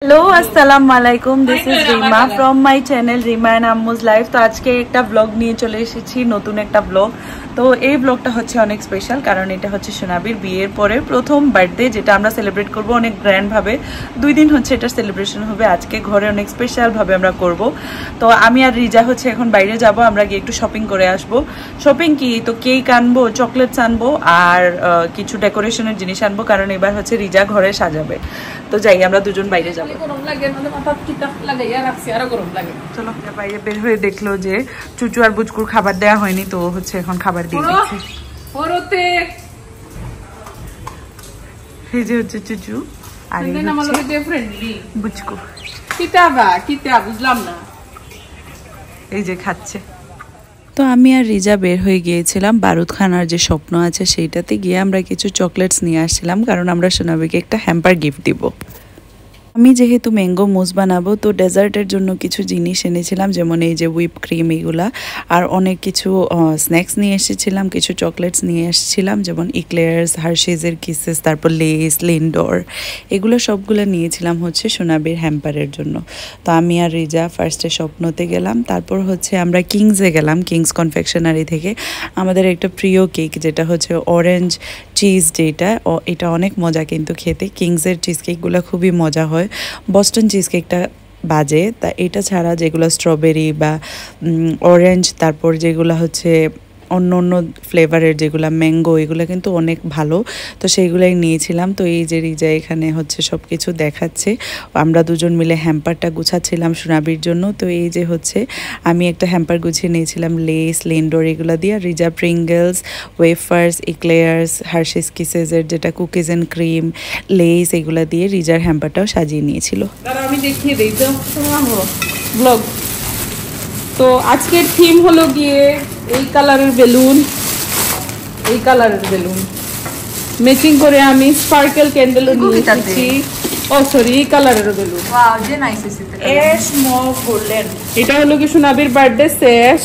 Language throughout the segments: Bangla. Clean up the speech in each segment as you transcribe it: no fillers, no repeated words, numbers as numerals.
हेलो अस्सलाम वालेकुम this is Reema from my channel Reema and Ammu's life. तो आज के एक ब्लग নিয়ে চলে এসেছি, নতুন একটা ব্লগ। তো এই ব্লগটা হচ্ছে অনেক স্পেশাল, কারণ এটা হচ্ছে সোনাবির বিয়ের পরে প্রথম বার্থডে, যেটা আমরা সেলিব্রেট করব অনেক গ্র্যান্ড ভাবে। 2 দিন হচ্ছে এটা সেলিব্রেশন হবে, আজকে ঘরে অনেক স্পেশাল ভাবে আমরা করব। তো আমি আর রিজা হচ্ছে এখন বাইরে যাব, আমরা গিয়ে একটু শপিং করে আসব। শপিং কি, তো কেক আনবো, চকলেটস আনবো আর কিছু ডেকোরেশনের জিনিস আনবো, কারণ এবার হচ্ছে রিজা ঘরে সাজাবে। তো যাই, আমরা দুজন বাইরে যাব। চলো, বাইরে বের হয়ে দেখলো যে চুচু আর বুচকুর খাবার দেওয়া হয়নি, তো হচ্ছে এখন খাবার দিয়ে দিচ্ছে। এই যে হচ্ছে চুচু আর বুচকু, বুঝলাম না, এই যে খাচ্ছে। তো আমি আর রিজা বের হয়ে গিয়েছিলাম বারুদ খানার যে স্বপ্ন আছে সেইটাতে গিয়ে আমরা কিছু চকলেটস নিয়ে আসছিলাম, কারণ আমরা সোনাবিকে একটা হ্যাম্পার গিফট দিব। আমি যেহেতু ম্যাঙ্গো মুস বানাবো, তো ডেজার্টের জন্য কিছু জিনিস এনেছিলাম, যেমন এই যে হুইপ ক্রিম এগুলা, আর অনেক কিছু স্ন্যাক্স নিয়ে এসেছিলাম, কিছু চকলেটস নিয়ে এসেছিলাম, যেমন ইক্লেয়ার্স, হার্শিজের কিসেস, তারপর লেস, লিন্ডোর, এগুলো সবগুলো নিয়েছিলাম হচ্ছে সোনাবির হ্যাম্পারের জন্য। তো আমি আর রিজা ফার্স্টে স্বপ্নতে গেলাম, তারপর হচ্ছে আমরা কিংসে গেলাম, কিংস কনফেকশনারি থেকে আমাদের একটা প্রিয় কেক, যেটা হচ্ছে অরেঞ্জ চিজ, যেটা এটা অনেক মজা কিন্তু খেতে। কিংসের চিজ কেকগুলো খুবই মজা হয়, বস্টন চিজ কেকটা বাজে। তা এটা ছাড়া যেগুলো স্ট্রবেরি বা অরেঞ্জ, তারপর যেগুলো হচ্ছে অন্য অন্য ফ্লেভারের যেগুলো ম্যাঙ্গো, এগুলো কিন্তু অনেক ভালো, তো সেইগুলাই নিয়েছিলাম। তো এই যে রিজা এখানে হচ্ছে সব কিছু দেখাচ্ছে, আমরা দুজন মিলে হ্যাম্পারটা গুছাচ্ছিলাম সোনাবির জন্য। তো এই যে হচ্ছে আমি একটা হ্যাম্পার গুছিয়ে নিয়েছিলাম লেস, লিন্ডোর এগুলো দিয়ে, রিজা প্রিঙ্গলস, ওয়েফার্স, ইক্লেয়ার্স, হার্শিস কিসেসের যেটা কুকিজ অ্যান্ড ক্রিম, লেস, এগুলো দিয়ে রিজার হ্যাম্পারটাও সাজিয়ে নিয়েছিল। আমি দেখিয়ে দিই তো ব্লগ। তো আজকের থিম হলো গিয়ে এই কালারের বেলুন, এই কালারের বেলুন ম্যাচিং করে আমি স্পার্কেল ক্যান্ডেলও নিয়ে এসেছি। ও সরি, এই কালারের বেলুন, ওয়াও যে নাইস হইছে। এস মো গোল্ডেন, এটা হলো কি সোনাবির বার্থডে শেষ।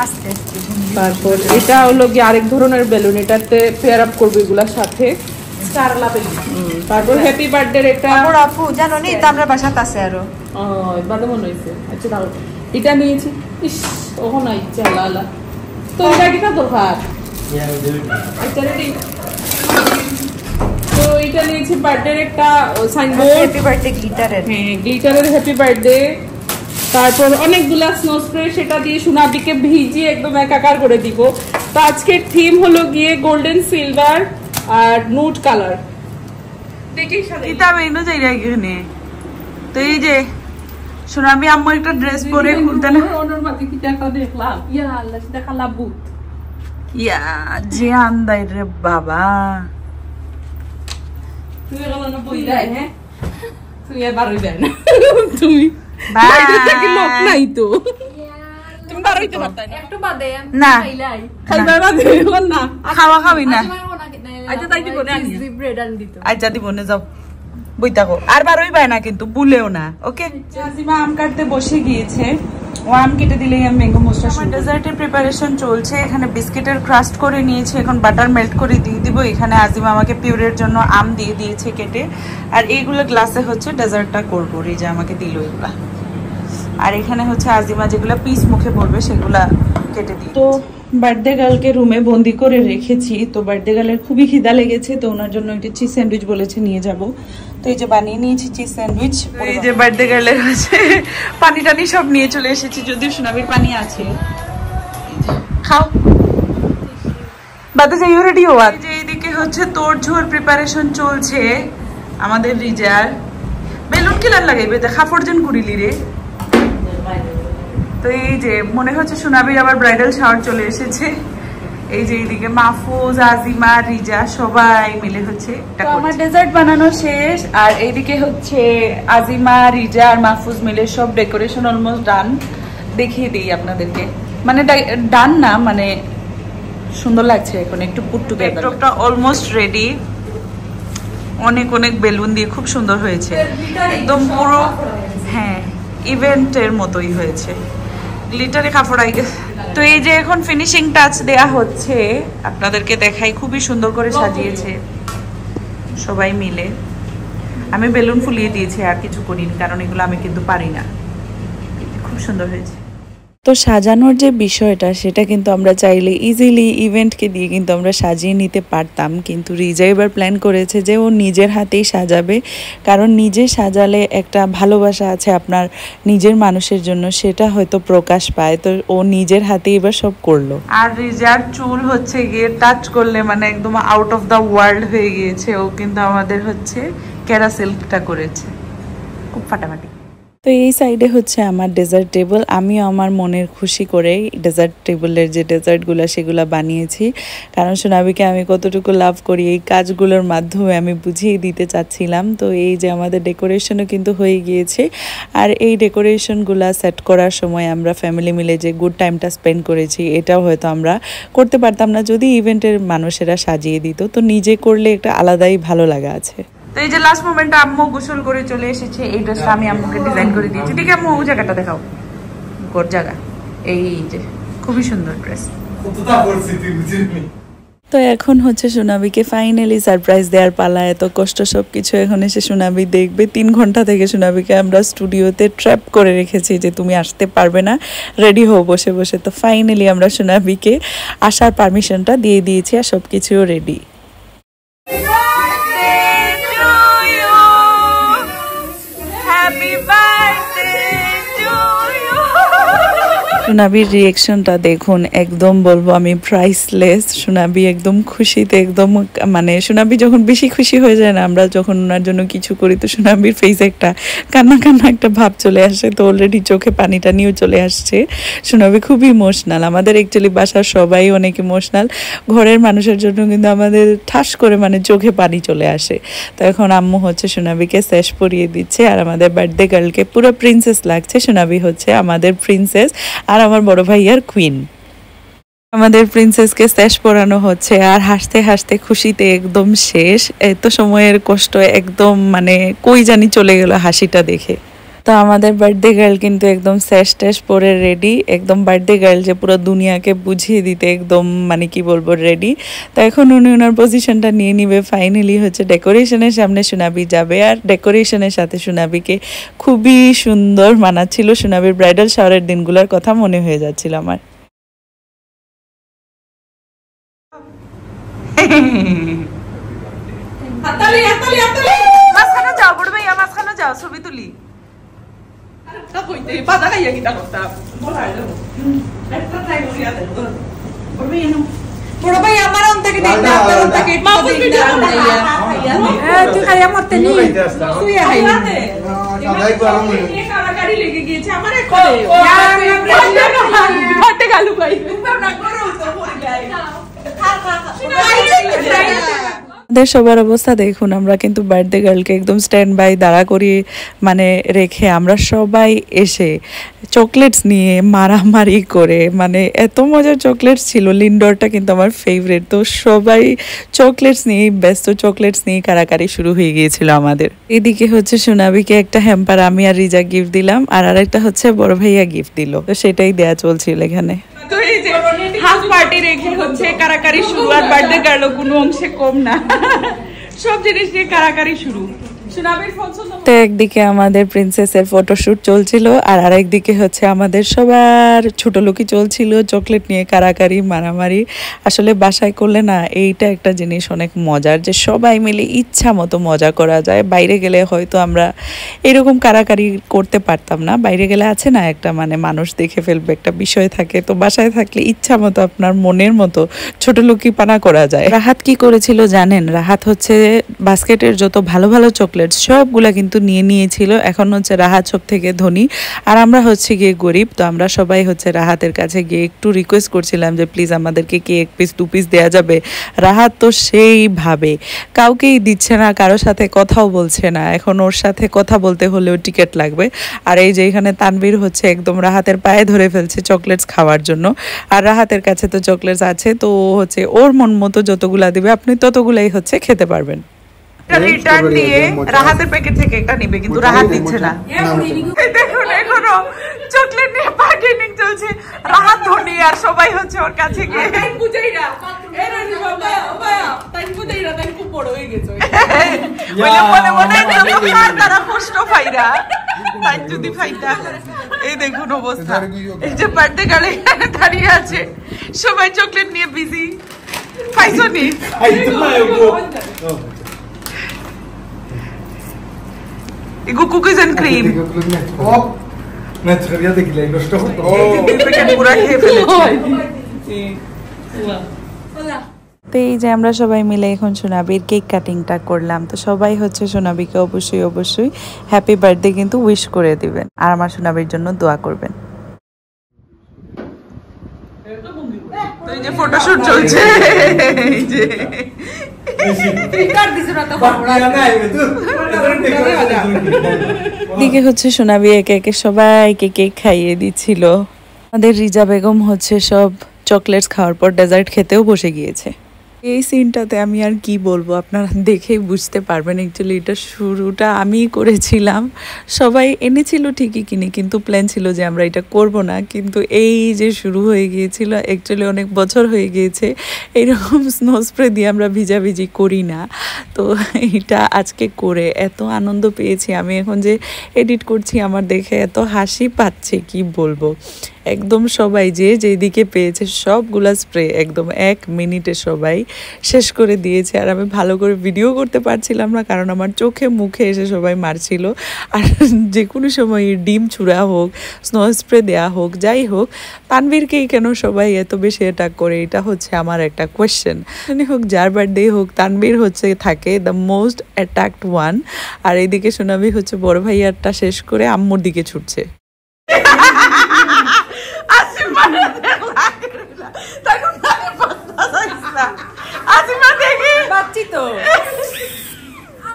আস্তে আস্তে। তারপর এটা হলো কি আরেক ধরনের বেলুন, এটাতে পেয়ার আপ করব এগুলার সাথে। স্টারলা বেলুন। তারপর হ্যাপি বার্থডে এটা আপু জানো নি, এটা আমরা বাসাতে আছে আরো। ও বাদে মনে হইছে। আচ্ছা দাও, এটা নিয়েছি। ইস ওহ না, ইচ্ছা লালা তো এটা কি না দরকার। আচ্ছা রেডি। তো এটা নিয়েছি বার্থডে একটা সাইনবোর্ড, হ্যাপি বার্থডে গ্লিটারের। হ্যাঁ গ্লিটারের হ্যাপি বার্থডে। তারপর অনেকগুলা স্নো স্প্রে, সেটা দিয়ে সোনাবিকে ভিজিয়ে একদম একাকার করে দিব। তো আজকের থিম হলো গিয়ে গোল্ডেন সিলভার আর নুড কালার। দেখি কিতাব এনো যাই এখানে। তো এই যে সোনাবি আম্মু একটা ড্রেস পরে খুলতে না, ওনার মাঝে কি দেখা দেখলাম, ইয়া আল্লাহ দেখা লাবুত, ইয়া যে আন্দাই রে বাবা। তুই এগুলো না বই দেয়, হ্যাঁ তুই এবার হইবে না, তুমি বাইরে থেকে লোক নাই তো, তুমি বার হইতে পারতা না একটু বাদে না খাইবার বাদে না খাওয়া খাবি না। আচ্ছা তাই দিব না, আমি ব্রেড আন দিত। আচ্ছা দিব না, যাও বই থাকো, আর বার হইবে না কিন্তু ভুলেও না, ওকে। আজিমা আম কাটতে বসে গিয়েছে, ও আম কেটে দিলেই আমি ম্যাঙ্গো মোস্টা শুরু। ডেজার্টের প্রিপারেশন চলছে, এখানে বিস্কিটের ক্রাস্ট করে নিয়েছি, এখন বাটার মেল্ট করে দিয়ে দিব। এখানে আজিমা আমাকে পিউরের জন্য আম দিয়ে দিয়েছে কেটে, আর এইগুলো গ্লাসে হচ্ছে ডেজার্টটা করবো, রিজা আমাকে দিল এগুলা। আর এখানে হচ্ছে আজিমা যেগুলা পিস মুখে পড়বে সেগুলা কেটে দিই। তো বার্থডে গার্লকে রুমে বন্দি করে রেখেছি, তো বার্থডে গার্লের খুবই খিদা লেগেছে, তো ওনার জন্য একটা চিজ স্যান্ডউইচ বলেছে নিয়ে যাব। তো এই যে বানিয়ে নিয়েছি চিজ স্যান্ডউইচ। এই যে বার্থডে গার্লের হচ্ছে পানি টানি সব নিয়ে চলে এসেছি, যদিও সোনাবির পানি আছে, খাও বাদে যাই রেডি হওয়া। যে এইদিকে হচ্ছে তোর ঝোর প্রিপারেশন চলছে আমাদের রিজার। বেলুন কিলার লাগাইবে দেখা ফরজন করিলি রে। তো এই যে মনে হচ্ছে সোনাবির আবার ব্রাইডাল শাওয়ার চলে এসেছে। এই যে এইদিকে মাহফুজ, আজিমা, রিজা সবাই মিলে হচ্ছে আমার ডেজার্ট বানানো শেষ। আর এইদিকে হচ্ছে আজিমা, রিজা আর মাহফুজ মিলে সব ডেকোরেশন অলমোস্ট ডান। দেখিয়ে দিই আপনাদেরকে, মানে ডান না, মানে সুন্দর লাগছে এখন একটু পুট টুগেদার। ব্যাকড্রপটা অলমোস্ট রেডি, অনেক অনেক বেলুন দিয়ে খুব সুন্দর হয়েছে, একদম পুরো হ্যাঁ ইভেন্টের মতোই হয়েছে, গ্লিটারে কাপড় আই গেছে। তো এই যে এখন ফিনিশিং টাচ দেয়া হচ্ছে, আপনাদেরকে দেখাই, খুবই সুন্দর করে সাজিয়েছে সবাই মিলে। আমি বেলুন ফুলিয়ে দিয়েছি, আর কিছু করিনি, কারণ এগুলো আমি কিন্তু পারি না। খুব সুন্দর হয়েছে। তো সাজানোর যে বিষয়টা সেটা কিন্তু আমরা চাইলে ইজিলি ইভেন্টকে দিয়ে কিন্তু আমরা সাজিয়ে নিতে পারতাম, কিন্তু রিজা এবার প্ল্যান করেছে যে ও নিজের হাতেই সাজাবে, কারণ নিজে সাজালে একটা ভালোবাসা আছে আপনার নিজের মানুষের জন্য, সেটা হয়তো প্রকাশ পায়। তো ও নিজের হাতেই এবার সব করলো। আর রিজার চুল হচ্ছে গিয়ে টাচ করলে মানে একদম আউট অফ দ্য ওয়ার্ল্ড হয়ে গিয়েছে। ও কিন্তু আমাদের হচ্ছে ক্যারাসেলটা করেছে, খুব ফাটাফাটি। তো এই সাইডে হচ্ছে আমার ডেজার্ট টেবিল। আমিও আমার মনের খুশি করে ডেজার্ট টেবিলের যে ডেজার্টগুলো সেগুলো বানিয়েছি, কারণ সোনাবিকে আমি কতটুকু লাভ করি এই কাজগুলোর মাধ্যমে আমি বুঝিয়ে দিতে চাচ্ছিলাম। তো এই যে আমাদের ডেকোরেশনও কিন্তু হয়ে গিয়েছে, আর এই ডেকোরেশনগুলো সেট করার সময় আমরা ফ্যামিলি মিলে যে গুড টাইমটা স্পেন্ড করেছি এটাও হয়তো আমরা করতে পারতাম না যদি ইভেন্টের মানুষেরা সাজিয়ে দিত। তো নিজে করলে একটা আলাদাই ভালো লাগা আছে। তো এই যে লাস্ট মোমেন্টে আম্মু গোসল করে চলে এসেছে। এই ড্রেসটা আমি আম্মুকে ডিজাইন করে দিয়েছি। ঠিক আছে আম্মু, ওই জায়গাটা দেখাও, গোর জায়গা। এই যে খুবই সুন্দর ড্রেস। তো এখন হচ্ছে সোনাবিকে ফাইনালি সারপ্রাইজ দেওয়ার পালা। এত কষ্ট সব কিছু এখন এসে সোনাবি দেখবে। 3 ঘন্টা থেকে সোনাবিকে আমরা স্টুডিওতে ট্র্যাপ করে রেখেছি যে তুমি আসতে পারবে না, রেডি হও বসে বসে। তো ফাইনালি আমরা সোনাবিকে আসার পারমিশনটা দিয়ে দিয়েছি, আর সব কিছুও রেডি। সোনাবির রিয়েকশনটা দেখুন, একদম বলবো আমি প্রাইসলেস। সোনাবি একদম খুশিতে একদম মানে সোনাবি যখন বেশি খুশি হয়ে যায় না, আমরা যখন ওনার জন্য কিছু করি, তো সোনাবির ফেসে একটা কান্না কান্না একটা ভাব চলে আসে। তো অলরেডি চোখে পানিটা নিয়েও চলে আসছে। সোনাবি খুবই ইমোশনাল। আমাদের অ্যাকচুয়ালি বাসার সবাই অনেক ইমোশনাল, ঘরের মানুষের জন্য কিন্তু আমাদের ঠাস করে মানে চোখে পানি চলে আসে। তো এখন আম্মু হচ্ছে সোনাবিকে স্যাশ পরিয়ে দিচ্ছে, আর আমাদের বার্থডে গার্লকে পুরো প্রিন্সেস লাগছে। সোনাবি হচ্ছে আমাদের প্রিন্সেস, আর আমার বড় ভাইয়ার কুইন। আমাদের প্রিন্সেসকে স্যাশ পরানো হচ্ছে, আর হাসতে হাসতে খুশিতে একদম শেষ। এত সময়ের কষ্ট একদম মানে কই জানি চলে গেল হাসিটা দেখে। তো আমাদের বার্থডে গার্ল কিন্তু একদম স্যাশ ট্যাশ পরে রেডি, একদম বার্থডে গার্ল যে পুরো দুনিয়াকে বুঝিয়ে দিতে একদম মানে কি বলবো রেডি। তো এখন উনি ওনার পজিশনটা নিয়ে নিবে। ফাইনালি হচ্ছে ডেকোরেশনের সামনে সোনাবি যাবে, আর ডেকোরেশনের সাথে সোনাবিকে খুবই সুন্দর মানাচ্ছিল। সোনাবির ব্রাইডাল শাওয়ারের দিনগুলোর কথা মনে হয়ে যাচ্ছিল আমার। মাঝখানে যাও বড় ভাইয়া, মাঝখানে যাও, ছবি তুলি। বড় ভাই আমার অন্তকে দেখ না, আপনার অন্তকে একটু দেখ না। তুই খাইয়া মরতে নি, তুই খাইয়া দে। সবাই গরম হয়ে গেছে, কারাকারি লেগে গিয়েছে আমার একটু ঘটে গালু কই না করো তো হয়ে যায়। খা খা আমাদের সবার অবস্থা দেখুন, আমরা কিন্তু বার্থডে গার্লকে একদম স্ট্যান্ড বাই দাঁড়া করিয়ে মানে রেখে আমরা সবাই এসে চকলেটস নিয়ে মারামারি করে, মানে এত মজার চকলেটস ছিল। লিন্ডরটা কিন্তু আমার ফেভারিট। তো সবাই চকলেটস নিয়ে ব্যস্ত, চকলেটস নিয়ে কারাকারি শুরু হয়ে গিয়েছিল আমাদের। এদিকে হচ্ছে সোনাবিকে একটা হ্যাম্পার আমি আর রিজা গিফট দিলাম, আর আরেকটা হচ্ছে বড় ভাইয়া গিফট দিল। তো সেটাই দেয়া চলছিল এখানে। তো এই যে হাফ পার্টি রেখে হচ্ছে কারাকারি শুরু, আর বার্থডে গার্লও কোনো অংশে কম না, সব জিনিস নিয়ে কারাকারি শুরু। তো একদিকে আমাদের প্রিন্সেসের ফটোশুট চলছিল, আর আরেকদিকে হচ্ছে আমাদের সবার ছোট লোকই চলছিল, চকলেট নিয়ে কারাকারি মারামারি। আসলে বাসায় করলে না এইটা একটা জিনিস অনেক মজার, যে সবাই মিলে ইচ্ছা মতো মজা করা যায়। বাইরে গেলে হয়তো আমরা এরকম কারাকারি করতে পারতাম না। বাইরে গেলে আছে না একটা মানে মানুষ দেখে ফেলবে, একটা বিষয় থাকে। তো বাসায় থাকলে ইচ্ছা মতো আপনার মনের মতো ছোট লোকই পানা করা যায়। রাহাত কি করেছিল জানেন? রাহাত হচ্ছে বাস্কেটের যত ভালো ভালো চকলেট সবগুলা কিন্তু নিয়ে নিয়েছিল। এখন হচ্ছে রাহাত সব থেকে ধনী, আর আমরা হচ্ছে গিয়ে গরিব। তো আমরা সবাই হচ্ছে রাহাতের কাছে গিয়ে একটু রিকোয়েস্ট করছিলাম যে প্লিজ আমাদেরকে কি 1 পিস 2 পিস দেওয়া যাবে। রাহাত তো সেইভাবে কাউকেই দিচ্ছে না, কারোর সাথে কথাও বলছে না। এখন ওর সাথে কথা বলতে হলেও টিকিট লাগবে। আর এই যে এখানে তানভীর হচ্ছে একদম রাহাতের পায়ে ধরে ফেলছে চকলেটস খাওয়ার জন্য, আর রাহাতের কাছে তো চকলেটস আছে। তো হচ্ছে ওর মন মতো যতগুলা দিবে আপনি ততগুলাই হচ্ছে খেতে পারবেন। রিটার্ন দিয়ে রাহাতের প্যাকেট থেকে একটা নিবে, কিন্তু রাহাত দিচ্ছে না। দেখুন এখনো চকলেট নিয়ে বার্গেনিং চলছে। রাহাত ধনী আর সবাই হচ্ছে ওর কাছে গিয়ে তারা কষ্ট পাইরা তাই যদি ফাইদা। এই দেখুন অবস্থা, এই যে বার্থডে গার্লে দাঁড়িয়ে আছে, সবাই চকলেট নিয়ে বিজি। পাইছো নি এগো কুকিজ এন্ড ক্রিম পুরা খেয়ে ফেলেছি। তো এই যে আমরা সবাই মিলে এখন সোনাবির কেক কাটিংটা করলাম। তো সবাই হচ্ছে সোনাবিকে অবশ্যই হ্যাপি বার্থডে কিন্তু উইশ করে দিবেন, আর আমার সোনাবির জন্য দোয়া করবেন। তো এই যে ফটোশুট চলছে, এই যে দিকে হচ্ছে সোনাবি একে একে সবাইকে কেক খাইয়ে দিচ্ছিল। আমাদের রিজা বেগম হচ্ছে সব চকলেটস খাওয়ার পর ডেজার্ট খেতেও বসে গিয়েছে। এই সিনটাতে আমি আর কি বলবো, আপনারা দেখেই বুঝতে পারবেন। অ্যাকচুয়ালি এটা শুরুটা আমিই করেছিলাম, সবাই এনেছিল ঠিকই কিনে, কিন্তু প্ল্যান ছিল যে আমরা এটা করব না। কিন্তু এই যে শুরু হয়ে গিয়েছিল, অ্যাকচুয়ালি অনেক বছর হয়ে গিয়েছে এইরকম স্নো স্প্রে দিয়ে আমরা ভিজাভিজি করি না। তো এটা আজকে করে এত আনন্দ পেয়েছি। আমি এখন যে এডিট করছি আমার দেখে এত হাসি পাচ্ছে, কি বলবো। একদম সবাই যে যেদিকে পেয়েছে সবগুলা স্প্রে একদম 1 মিনিটে সবাই শেষ করে দিয়েছে। আর আমি ভালো করে ভিডিও করতে পারছিলাম না, কারণ আমার চোখে মুখে এসে সবাই মারছিল। আর যে কোনো সময় ডিম ছুঁড়া হোক, স্নো স্প্রে দেওয়া হোক, যাই হোক, তানভীরকেই কেন সবাই এত বেশি অ্যাটাক করে, এটা হচ্ছে আমার একটা কোয়েশ্চেন। হোক যার বার্থডে হোক, তানভীর হচ্ছে থাকে দ্য মোস্ট অ্যাটাকড ওয়ান। আর এইদিকে সোনাবি হচ্ছে বড় ভাইয়ারটা শেষ করে আম্মুর দিকে ছুটছে।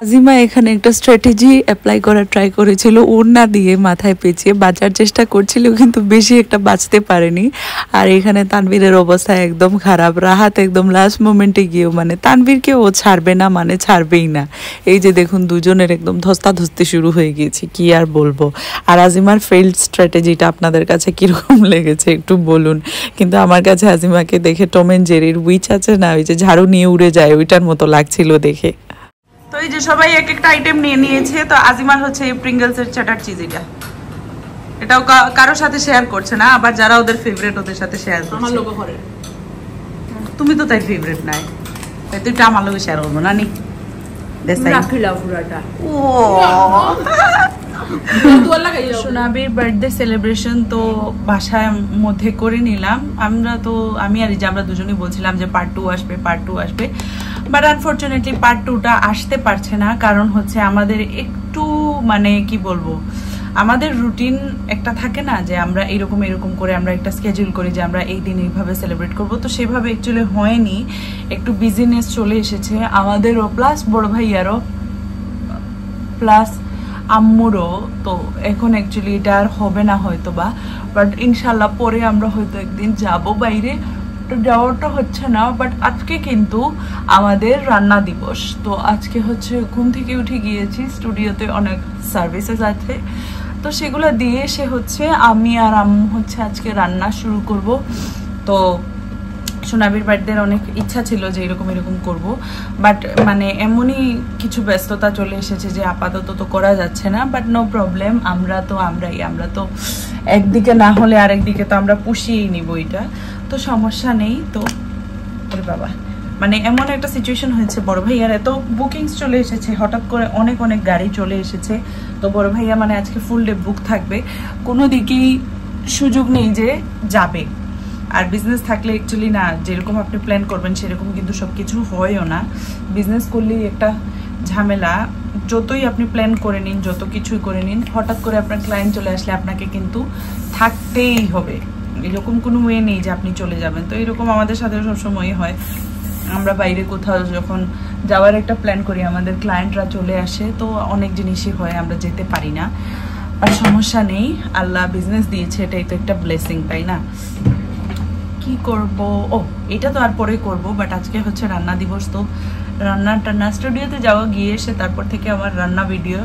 আজিমা এখানে একটা স্ট্র্যাটেজি অ্যাপ্লাই করার ট্রাই করেছিল, ওড়না দিয়ে মাথায় পেঁচিয়ে বাঁচার চেষ্টা করছিল, কিন্তু বেশি একটা বাঁচতে পারেনি। আর এখানে তানভীরের অবস্থা একদম খারাপ। রাহাত একদম লাস্ট মোমেন্টে গিয়েও মানে তানভীরকে ও ছাড়বে না, মানে ছাড়বেই না। এই যে দেখুন দুজনের একদম ধস্তাধস্তি শুরু হয়ে গিয়েছে, কি আর বলবো। আর আজিমার ফেইল্ড স্ট্র্যাটেজিটা আপনাদের কাছে কিরকম লেগেছে একটু বলুন। কিন্তু আমার কাছে আজিমাকে দেখে টম এন্ড জেরির উইচ আছে না, ওই যে ঝাড়ু নিয়ে উড়ে যায়, ওইটার মতো লাগছিল দেখে। তো এই যে সবাই এক একটা আইটেম নিয়ে নিয়েছে। তো আজিমার হচ্ছে এই প্রিঙ্গলস এর চ্যাটার চিজ, এটাও কারোর সাথে শেয়ার করছে না, আবার যারা ওদের ফেভারিট ওদের সাথে শেয়ার করছে। আমার লোগো করে, তুমি তো তাই ফেভারিট নাই, তাই তো এটা আমার লোগো শেয়ার করবো না নি দেশাই রাখিলা পুরাটা। ও সোনাবির বার্থডে সেলিব্রেশন তো বাসার মধ্যে করে নিলাম আমরা। তো আমি আর আমরা দুজনেই বলছিলাম যে পার্ট 2 আসবে, পার্ট 2 আসবে, বাট আনফরচুনেটলি পার্ট 2টা আসতে পারছে না। কারণ হচ্ছে আমাদের একটু মানে কি বলবো, আমাদের রুটিন একটা থাকে না যে আমরা এরকম করে আমরা একটা স্কেডিউল করি যে আমরা এই দিন এইভাবে সেলিব্রেট করব। তো সেভাবে অ্যাকচুয়ালি হয়নি, একটু বিজিনেস চলে এসেছে আমাদেরও, প্লাস বড় ভাইয়ারও, প্লাস আম্মুরও। তো এখন অ্যাকচুয়ালি এটা আর হবে না হয়তো বা, বাট ইনশাল্লাহ পরে আমরা হয়তো একদিন যাব বাইরে। তো যাওয়াটা হচ্ছে না, বাট আজকে কিন্তু আমাদের রান্না দিবস। তো আজকে হচ্ছে ঘুম থেকে উঠে গিয়েছি, স্টুডিওতে অনেক সার্ভিসেস আছে, তো সেগুলো দিয়ে এসে হচ্ছে আমি আর আম্মু হচ্ছে আজকে রান্না শুরু করব। তো সোনাবির বার্থডের অনেক ইচ্ছা ছিল যে এরকম করব, বাট মানে এমনই কিছু ব্যস্ততা চলে এসেছে যে আপাতত তো করা যাচ্ছে না। বাট নো প্রবলেম, আমরা তো একদিকে না হলে আরেকদিকে তো আমরা পুষিয়েই নিব, এটা তো সমস্যা নেই। তো বাবা মানে এমন একটা সিচুয়েশন হয়েছে, বড় ভাইয়ার এত বুকিংস চলে এসেছে, হঠাৎ করে অনেক গাড়ি চলে এসেছে। তো বড় ভাইয়া মানে আজকে ফুল ডে বুক থাকবে, কোনো দিকেই সুযোগ নেই যে যাবে। আর বিজনেস থাকলে অ্যাকচুয়ালি না যেরকম আপনি প্ল্যান করবেন সেরকম কিন্তু সব কিছু হয়ও না। বিজনেস করলেই একটা ঝামেলা, যতই আপনি প্ল্যান করে নিন, যত কিছুই করে নিন, হঠাৎ করে আপনার ক্লায়েন্ট চলে আসলে আপনাকে কিন্তু থাকতেই হবে, এরকম কোনো ওয়ে নেই যে আপনি চলে যাবেন। তো এরকম আমাদের সাথে সবসময়ই হয়, আমরা বাইরে কোথাও যখন যাওয়ার একটা প্ল্যান করি আমাদের ক্লায়েন্টরা চলে আসে, তো অনেক জিনিসই হয় আমরা যেতে পারি না। আর সমস্যা নেই, আল্লাহ বিজনেস দিয়েছে, এটাই তো একটা ব্লেসিং, তাই না? কি করব, ও এটা তো আর পরে করব, বাট আজকে হচ্ছে রান্না দিবস। তো রান্না স্টুডিওতে যাওয়া, গিয়ে এসে তারপর থেকে আমার রান্না ভিডিও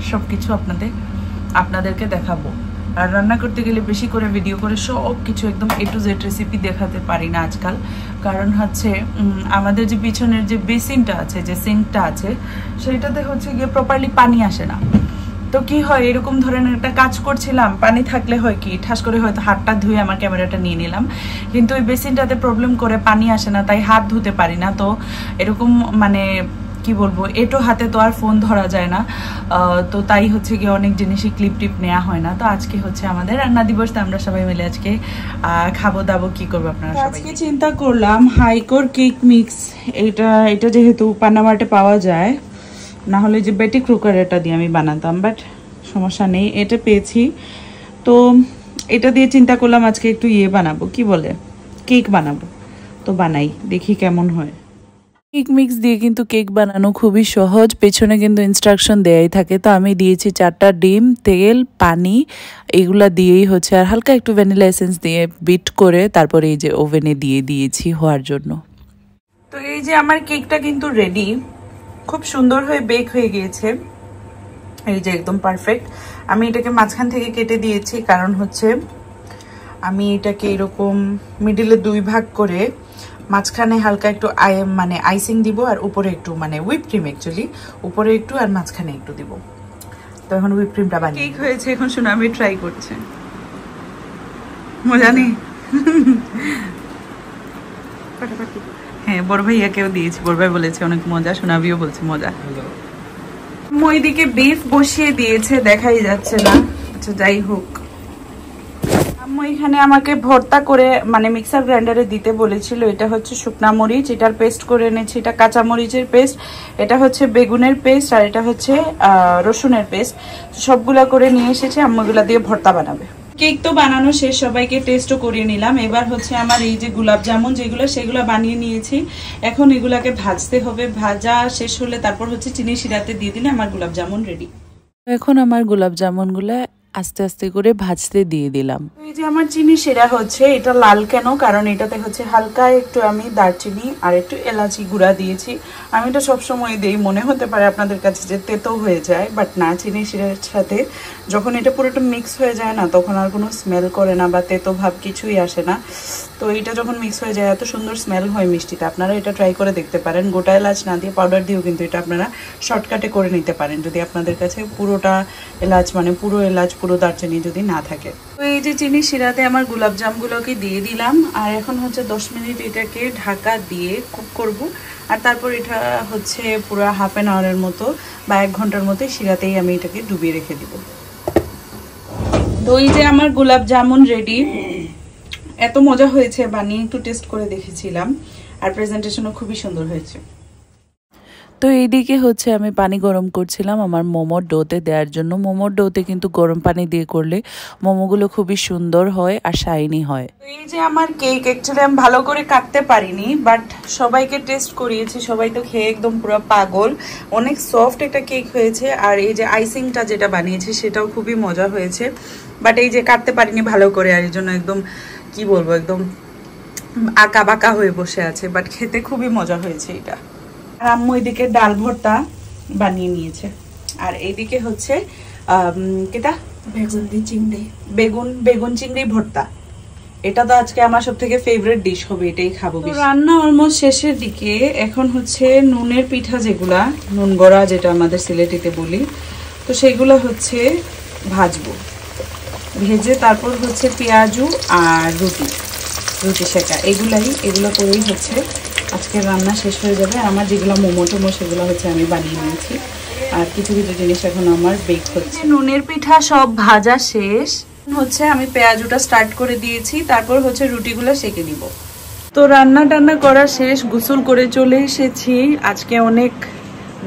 সব কিছু আপনাদেরকে দেখাবো। আর রান্না করতে গেলে বেশি করে ভিডিও করে সব কিছু একদম A to Z রেসিপি দেখাতে পারি না আজকাল, কারণ হচ্ছে আমাদের যে পিছনের যে বেসিনটা আছে, যে সিঙ্কটা আছে, সেইটাতে হচ্ছে গিয়ে প্রপারলি পানি আসে না। তো কি হয়, এরকম ধরনের একটা কাজ করছিলাম, পানি থাকলে হয় কি ঠাস করে হয়তো হাতটা ধুয়ে আমার ক্যামেরাটা নিয়ে নিলাম, কিন্তু ওই বেসিনটাতে প্রবলেম করে পানি আসে না, তাই হাত ধুতে পারি না। তো এরকম মানে কি বলবো, এটো হাতে তো আর ফোন ধরা যায় না, তো তাই হচ্ছে গিয়ে অনেক জিনিসই ক্লিপ টিপ নেওয়া হয় না। তো আজকে হচ্ছে আমাদের রান্না দিবস, তো আমরা সবাই মিলে আজকে খাবো দাবো, কি করবো আপনারা সবাই। আজকে চিন্তা করলাম হাইকোর কেক মিক্স, এটা যেহেতু পানামার্টে পাওয়া যায়, না হলে যে বেটি ক্রুকার এটা দিয়ে আমি বানাতাম, বাট সমস্যা নেই, এটা পেয়েছি। তো এটা দিয়ে চিন্তা করলাম আজকে একটু বানাবো, কি বলে, কেক বানাবো। তো বানাই, দেখি কেমন হয়। কেক মিক্স দিয়ে কিন্তু কেক বানানো খুবই সহজ, পেছনে কিন্তু ইনস্ট্রাকশন দেয়াই থাকে। তো আমি দিয়েছি 4টা ডিম, তেল, পানি, এগুলা দিয়েই হচ্ছে, আর হালকা একটু ভ্যানিলা এসেন্স দিয়ে বিট করে তারপরে এই যে ওভেনে দিয়ে দিয়েছি হওয়ার জন্য। তো এই যে আমার কেকটা কিন্তু রেডি, খুব সুন্দর হয়ে বেক হয়ে গিয়েছে, এই যে একদম পারফেক্ট। আমি এটাকে মাঝখান থেকে কেটে দিয়েছি, কারণ হচ্ছে আমি এটাকে এরকম মিডিলে 2 ভাগ করে মাঝখানে হালকা একটু মানে আইসিং দিব, আর উপরে একটু মানে হুইপ ক্রিম, অ্যাকচুয়ালি উপরে একটু আর মাঝখানে একটু দিব। তো এখন হুইপ ক্রিমটা বানিয়ে কেক হয়েছে, এখন শুনে আমি ট্রাই করছি। মজা নেই? হ্যাঁ, বড় ভাইয়াকেও দিয়েছি, বড় ভাই বলেছে অনেক মজা, সোনাবিও বলছে মজা। ওইদিকে বিফ বসিয়ে দিয়েছে, দেখাই যাচ্ছে না, আচ্ছা যাই হোক। আম্মু এখানে আমাকে ভর্তা করে মানে মিক্সার গ্রাইন্ডারে দিতে বলেছিল। এটা হচ্ছে শুকনা মরিচ, এটার পেস্ট করে এনেছি, এটা কাঁচা মরিচের পেস্ট, এটা হচ্ছে বেগুনের পেস্ট, আর এটা হচ্ছে রসুনের পেস্ট। সবগুলা করে নিয়ে এসেছে, আম্মু এগুলা দিয়ে ভর্তা বানাবে। কেক তো বানানো শেষ, সবাইকে টেস্টও করিয়ে নিলাম। এবার হচ্ছে আমার এই যে গোলাপ জামুন সেগুলো বানিয়ে নিয়েছি, এখন এগুলাকে ভাজতে হবে। ভাজা শেষ হলে তারপর হচ্ছে চিনি শিরাতে দিয়ে দিলে আমার গোলাপ জামুন রেডি। এখন আমার গোলাপ জামুনগুলো আস্তে আস্তে করে ভাজতে দিয়ে দিলাম। এই যে আমার চিনি শিরা হচ্ছে, এটা লাল কেন, কারণ এটাতে হচ্ছে হালকা একটু আমি দারচিনি আর একটু এলাচি গুঁড়া দিয়েছি। আমি এটা সবসময় দিই, মনে হতে পারে আপনাদের কাছে যে তেতো হয়ে যায়, বাট না, চিনি শিরার সাথে যখন এটা পুরোটা মিক্স হয়ে যায় না, তখন আর কোনো স্মেল করে না বা তেতো ভাব কিছুই আসে না। তো এটা যখন মিক্স হয়ে যায় এত সুন্দর স্মেল হয় মিষ্টিটা। আপনারা এটা ট্রাই করে দেখতে পারেন, গোটা এলাচ না দিয়ে পাউডার দিয়েও কিন্তু এটা আপনারা শর্টকাটে করে নিতে পারেন, যদি আপনাদের কাছে পুরোটা এলাচ মানে পুরো এলাচ পুরো দারচিনি যদি না থাকে। তো এই যে চিনি শিরাতে আমার গোলাপ জামগুলোকে দিয়ে দিলাম, আর এখন হচ্ছে 10 মিনিট এটাকে ঢাকা দিয়ে কুক করব, আর তারপর এটা হচ্ছে পুরো হাফ অ্যান আওয়ারের মতো বা 1 ঘন্টার মতো শিরাতেই আমি এটাকে ডুবিয়ে রেখে দিব। তো এই যে আমার গোলাপ জামুন রেডি, এত মজা হয়েছে বানিয়ে, একটু টেস্ট করে দেখেছিলাম, আর প্রেজেন্টেশনও খুবই সুন্দর হয়েছে। তো এইদিকে হচ্ছে আমি পানি গরম করছিলাম আমার মোমোর ডোতে দেওয়ার জন্য। মোমোর ডোতে কিন্তু গরম পানি দিয়ে করলে মোমোগুলো খুবই সুন্দর হয় আর শাইনি হয়। তো এই যে আমার কেক, অ্যাকচুয়ালি আমি ভালো করে কাটতে পারিনি, বাট সবাইকে টেস্ট করিয়েছি, সবাই তো খেয়ে একদম পুরো পাগল। অনেক সফট একটা কেক হয়েছে, আর এই যে আইসিংটা যেটা বানিয়েছি সেটাও খুবই মজা হয়েছে, বাট এই যে কাটতে পারিনি ভালো করে, আর এই জন্য একদম কি বলবো, একদম আঁকা বাঁকা হয়ে বসে আছে, বাট খেতে খুবই মজা হয়েছে এটা। আর আম্মু এদিকে ডাল ভর্তা বানিয়ে নিয়েছে, আর এইদিকে হচ্ছে বেগুন চিংড়ি ভর্তা। এটা তো আজকে আমার সব থেকে ফেভারিট ডিশ হবে, এটাই খাবো। রান্না অলমোস্ট শেষের দিকে, এখন হচ্ছে নুনের পিঠা, যেগুলা নুন বড়া যেটা আমাদের সিলেটিতে বলি, তো সেগুলো হচ্ছে ভাজবো, ভেজে তারপর হচ্ছে পেঁয়াজু আর রুটি সেকা, এগুলো করেই হচ্ছে আজকে রান্না শেষ হয়ে যাবে। আমার যেগুলো মোমো টোমো সেগুলো হচ্ছে আমি বানিয়ে নিয়েছি, আর কিছু কিছু জিনিস এখন আমার বেক হচ্ছে। নুনের পিঠা সব ভাজা শেষ, হচ্ছে আমি পেঁয়াজুটা স্টার্ট করে দিয়েছি, তারপর হচ্ছে রুটিগুলো সেকে দিব। তো রান্না টান্না করা শেষ, গোসল করে চলে এসেছি। আজকে অনেক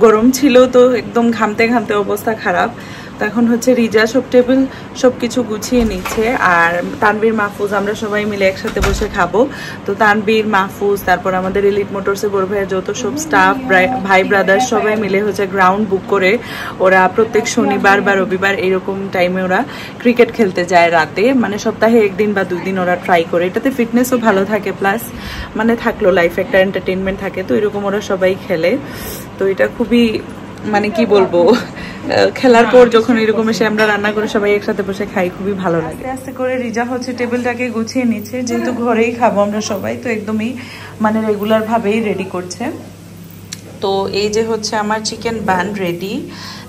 গরম ছিল, তো একদম ঘামতে ঘামতে অবস্থা খারাপ। তো এখন হচ্ছে রিজা সব টেবিল সবকিছু গুছিয়ে নিচ্ছে আর তানবীর মাহফুজ আমরা সবাই মিলে একসাথে বসে খাবো। তো তানবীর মাহফুজ তারপর আমাদের এলিট মোটরসে বড় ভাইয়ের যত সব স্টাফ ভাই ব্রাদার সবাই মিলে হচ্ছে গ্রাউন্ড বুক করে ওরা প্রত্যেক শনিবার বা রবিবার এরকম টাইমে ওরা ক্রিকেট খেলতে যায় রাতে, মানে সপ্তাহে 1 দিন বা 2 দিন ওরা ট্রাই করে। এটাতে ফিটনেসও ভালো থাকে, প্লাস মানে থাকলো লাইফ একটা এন্টারটেনমেন্ট থাকে। তো এরকম ওরা সবাই খেলে। তো এটা খুবই মানে কি বলবো, খেলার পর যখন এরকম এসে আমরা রান্না করে সবাই একসাথে বসে খাই খুবই ভালো লাগে। আস্তে আস্তে করে রিজা হচ্ছে টেবিলটাকে গুছিয়ে নিচ্ছে, যেহেতু ঘরেই খাবো আমরা সবাই, তো একদমই মানে রেগুলার ভাবেই রেডি করছে। তো এই যে হচ্ছে আমার চিকেন বান রেডি,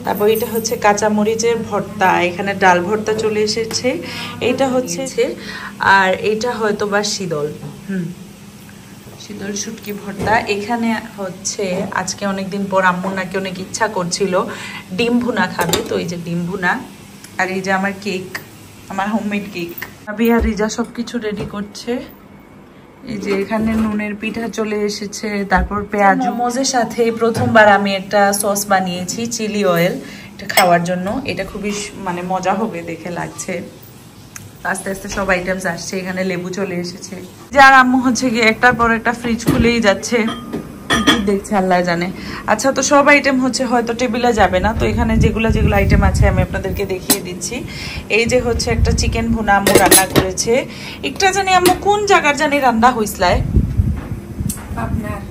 তারপর এটা হচ্ছে কাঁচা মরিচের ভর্তা, এখানে ডাল ভর্তা চলে এসেছে, এটা হচ্ছে আর এটা হয়তো বা শীতল শীতল শুটকি ভর্তা। এখানে হচ্ছে আজকে অনেকদিন পর আম্মু নাকি অনেক ইচ্ছা করছিল ডিম ভুনা খাবে, তো এই যে ডিম ভুনা। আর এই যে আমার কেক, আমার হোমমেড কেক। ভাবি আর রিজা সবকিছু রেডি করছে। এই যে এখানে নুনের পিঠা চলে এসেছে, তারপর পেঁয়াজ। মোমোজের সাথে প্রথমবার আমি একটা সস বানিয়েছি চিলি অয়েল, এটা খাওয়ার জন্য। এটা খুবই মানে মজা হবে দেখে লাগছে। আস্তে আস্তে সব আইটেমস আসছে, এখানে লেবু চলে এসেছে। যার আম্মু হচ্ছে গিয়ে একটার পর একটা ফ্রিজ খুলেই যাচ্ছে, দেখছে আল্লাহ জানে। আচ্ছা, তো সব আইটেম হচ্ছে হয়তো টেবিলে যাবে না, তো এখানে যেগুলো আইটেম আছে আমি আপনাদেরকে দেখিয়ে দিচ্ছি। এই যে হচ্ছে একটা চিকেন ভুনা আম্মু রান্না করেছে। একটা জানি আম্মু কোন জায়গার জানি রান্না হইসলায়, পাবনার।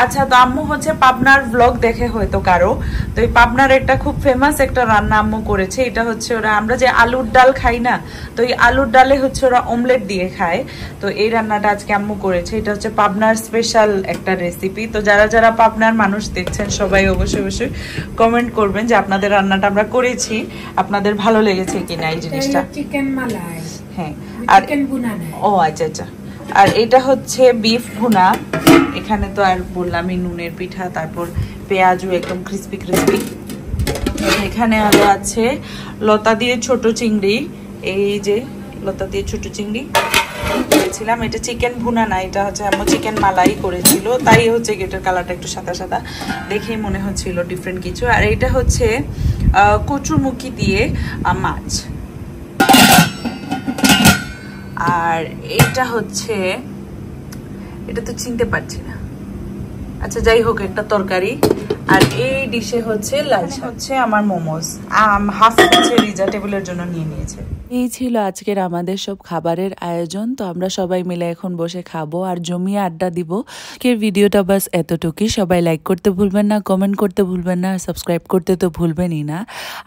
আচ্ছা, তো আম্মু হচ্ছে পাবনার ব্লগ দেখে হয়তো কারো, তো এই পাবনার একটা খুব ফেমাস একটা রান্না আম্মু করেছে। এটা হচ্ছে ওরা, আমরা যে আলুর ডাল খাই না, তো এই আলুর ডালে হচ্ছে ওরা অমলেট দিয়ে খায়। তো এই রান্নাটা আজকে আম্মু করেছে। এটা হচ্ছে পাবনার স্পেশাল একটা রেসিপি। তো যারা যারা পাবনার মানুষ দেখছেন সবাই অবশ্যই কমেন্ট করবেন যে আপনাদের রান্নাটা আমরা করেছি, আপনাদের ভালো লেগেছে কিনা এই জিনিসটা। চিকেন মালাই, হ্যাঁ, আর চিকেন ভুনা না। ও আচ্ছা। আর এটা হচ্ছে বিফ ভুনা। এখানে তো আর বললামই নুনের পিঠা, তারপর পেঁয়াজও একদম ক্রিস্পি। এখানে আরো আছে লতা দিয়ে ছোট চিংড়ি। এই যে লতা দিয়ে ছোট চিংড়ি করেছিলাম। এটা চিকেন ভুনা না, এটা হচ্ছে আমার চিকেন মালাই করেছিল, তাই হচ্ছে এটার কালারটা একটু সাদা দেখেই মনে হচ্ছিল ডিফারেন্ট কিছু। আর এটা হচ্ছে কচুরমুখী দিয়ে মাছ। আর এটা হচ্ছে, এটা তো চিনতে পারছি না, আচ্ছা যাই হোক একটা তরকারি। আর এই ডিশে হচ্ছে লাল হচ্ছে আমার মোমোস, হাফ হচ্ছে রিজা টেবিলের জন্য নিয়ে নিয়েছে। এই ছিল আজকের আমাদের সব খাবারের আয়োজন। তো আমরা সবাই মিলে এখন বসে খাবো আর জমিয়ে আড্ডা দিব। আজকের ভিডিওটা বাস এতটুকুই। সবাই লাইক করতে ভুলবেন না, কমেন্ট করতে ভুলবেন না, সাবস্ক্রাইব করতে তো ভুলবেনই না।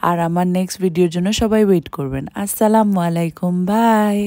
আর আমার নেক্সট ভিডিওর জন্য সবাই ওয়েট করবেন। আসসালামু আলাইকুম, বাই।